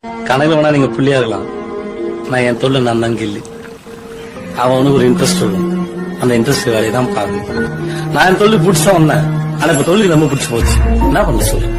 கனவுல வேணா நீங்க புள்ளியா இருக்கலாம், நான் என் தொழில் நான் தான் கில்லி. அவனுக்கு ஒரு இன்ட்ரெஸ்ட் இருக்கும், அந்த இன்ட்ரெஸ்ட் வேலையை தான் பாக்குறேன். நான் என் தொழில் பிடிச்சா வந்தேன், ஆனா இப்ப தொழில் ரொம்ப பிடிச்சு போச்சு. என்ன பண்ண சொல்லு?